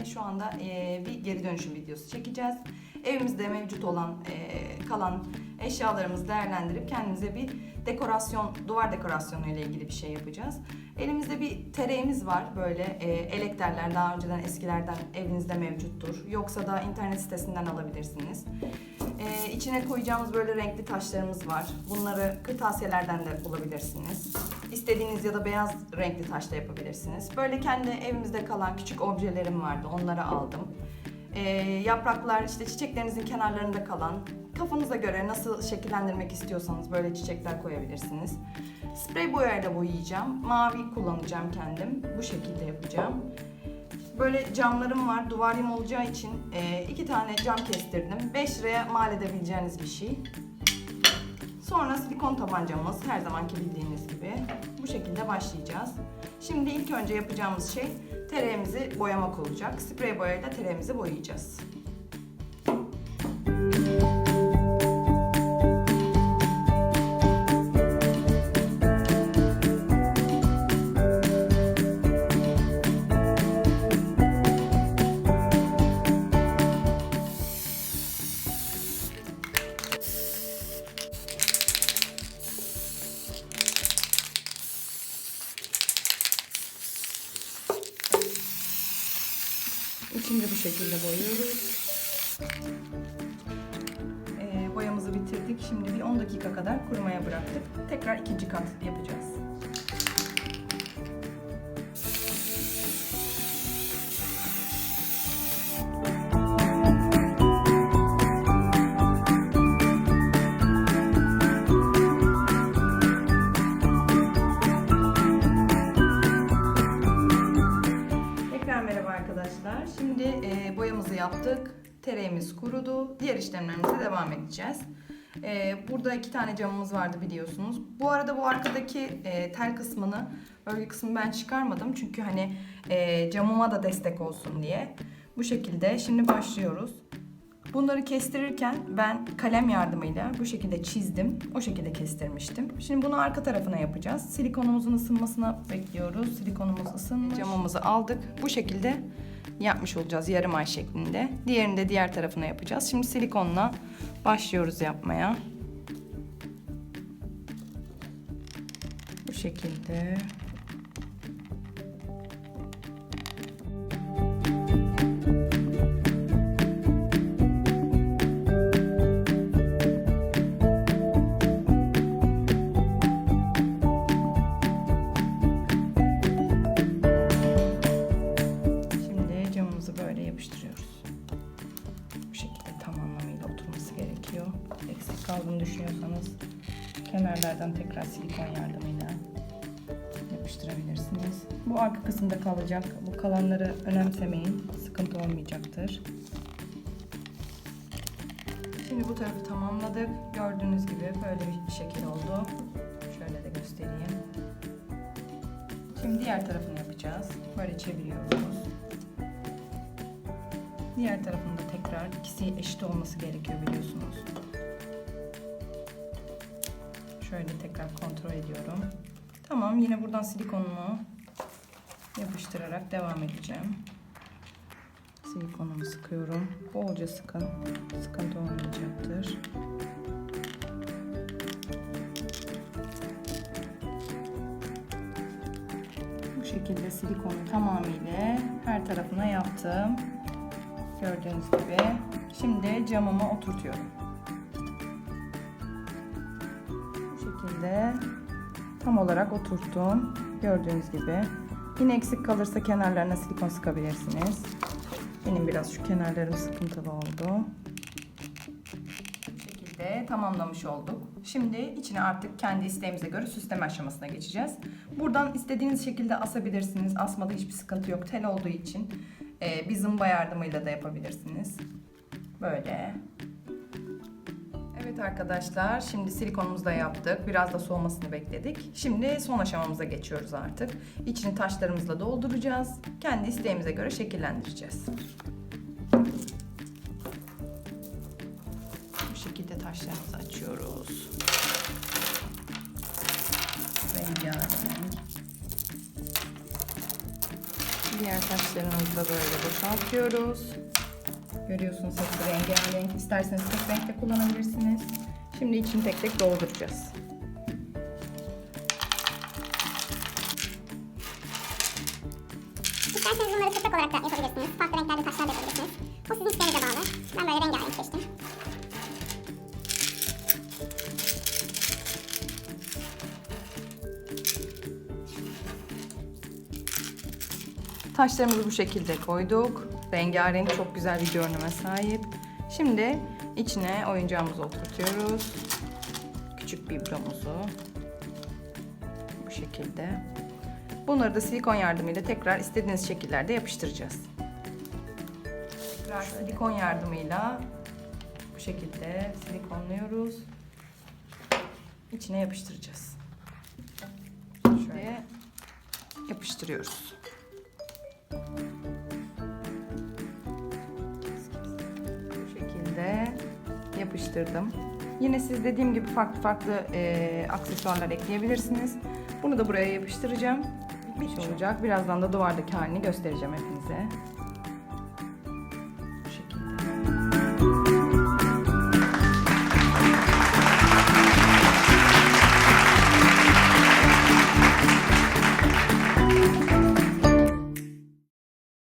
şu anda bir geri dönüşüm videosu çekeceğiz. Evimizde mevcut olan kalan eşyalarımızı değerlendirip kendimize bir dekorasyon, duvar dekorasyonu ile ilgili bir şey yapacağız. Elimizde bir tereğimiz var, böyle elekterler daha önceden eskilerden evinizde mevcuttur. Yoksa da internet sitesinden alabilirsiniz. İçine koyacağımız böyle renkli taşlarımız var. Bunları kırtasiyelerden de bulabilirsiniz. İstediğiniz ya da beyaz renkli taşla yapabilirsiniz. Böyle kendi evimizde kalan küçük objelerim vardı, onları aldım. Yapraklar, işte çiçeklerinizin kenarlarında kalan, kafanıza göre nasıl şekillendirmek istiyorsanız böyle çiçekler koyabilirsiniz. Sprey boyayla boyayacağım. Mavi kullanacağım kendim. Bu şekilde yapacağım. Böyle camlarım var. Duvarım olacağı için 2 tane cam kestirdim. 5 liraya mal edebileceğiniz bir şey. Sonra silikon tabancamız, her zamanki bildiğiniz gibi. Bu şekilde başlayacağız. Şimdi ilk önce yapacağımız şey tereğimizi boyamak olacak. Sprey boyayla tereğimizi boyayacağız. İçini de bu şekilde boyuyoruz. Boyamızı bitirdik. Şimdi bir 10 dakika kadar kurumaya bıraktık. Tekrar ikinci kat yapacağız. Merhaba arkadaşlar. Şimdi boyamızı yaptık. Tereğimiz kurudu. Diğer işlemlerimize devam edeceğiz. Burada 2 tane camımız vardı biliyorsunuz. Bu arada bu arkadaki tel kısmını, örgü kısmını ben çıkarmadım. Çünkü hani camıma da destek olsun diye. Bu şekilde. Şimdi başlıyoruz. Bunları kestirirken ben kalem yardımıyla bu şekilde çizdim. O şekilde kestirmiştim. Şimdi bunu arka tarafına yapacağız. Silikonumuzun ısınmasını bekliyoruz. Silikonumuz ısınmış. Camımızı aldık. Bu şekilde yapmış olacağız yarım ay şeklinde. Diğerini de diğer tarafına yapacağız. Şimdi silikonla başlıyoruz yapmaya. Bu şekilde. Yapıştırıyoruz. Bu şekilde tam anlamıyla oturması gerekiyor. Eksik kaldığını düşünüyorsanız kenarlardan tekrar silikon yardımıyla yapıştırabilirsiniz. Bu arka kısımda kalacak. Bu kalanları önemsemeyin. Sıkıntı olmayacaktır. Şimdi bu tarafı tamamladık. Gördüğünüz gibi böyle bir şekil oldu. Şöyle de göstereyim. Şimdi diğer tarafını yapacağız. Böyle çeviriyoruz. Diğer tarafında tekrar ikisi eşit olması gerekiyor biliyorsunuz. Şöyle tekrar kontrol ediyorum. Tamam, yine buradan silikonumu yapıştırarak devam edeceğim. Silikonumu sıkıyorum. Bolca sıkın. Sıkıntı olmayacaktır. Bu şekilde silikonu tamamıyla her tarafına yaptım. Gördüğünüz gibi. Şimdi camıma oturtuyorum. Bu şekilde tam olarak oturttum. Gördüğünüz gibi. Yine eksik kalırsa kenarlarına silikon sıkabilirsiniz. Benim biraz şu kenarlarım sıkıntılı oldu. Bu şekilde tamamlamış olduk. Şimdi içine artık kendi isteğimize göre süsleme aşamasına geçeceğiz. Buradan istediğiniz şekilde asabilirsiniz. Asmada hiçbir sıkıntı yok. Tel olduğu için bir zımba yardımıyla da yapabilirsiniz. Böyle. Evet arkadaşlar, şimdi silikonumuzu da yaptık. Biraz da soğumasını bekledik. Şimdi son aşamamıza geçiyoruz artık. İçini taşlarımızla dolduracağız. Kendi isteğimize göre şekillendireceğiz. Bu şekilde taşlarımızı açıyoruz. Rengarenk. Diğer taşlarımızı da böyle boşaltıyoruz. Görüyorsunuz hepsi rengarenk. İsterseniz tek renk de kullanabilirsiniz. Şimdi içini tek tek dolduracağız. İsterseniz bunları tırtık olarak da yapabilirsiniz. Farklı renklerde taşlar da yapabilirsiniz. Bu sizin isteğinize bağlı. Ben böyle rengarenk seçtim. Taşlarımızı bu şekilde koyduk. Rengarenk, çok güzel bir görünüme sahip. Şimdi içine oyuncağımızı oturtuyoruz. Küçük biblomuzu. Bu şekilde. Bunları da silikon yardımıyla tekrar istediğiniz şekillerde yapıştıracağız. Tekrar silikon yardımıyla bu şekilde silikonluyoruz. İçine yapıştıracağız. Şöyle yapıştırıyoruz. Bu şekilde yapıştırdım. Yine siz dediğim gibi farklı aksesuarlar ekleyebilirsiniz. Bunu da buraya yapıştıracağım. Bitmiş olacak. Birazdan da duvardaki halini göstereceğim hepinize.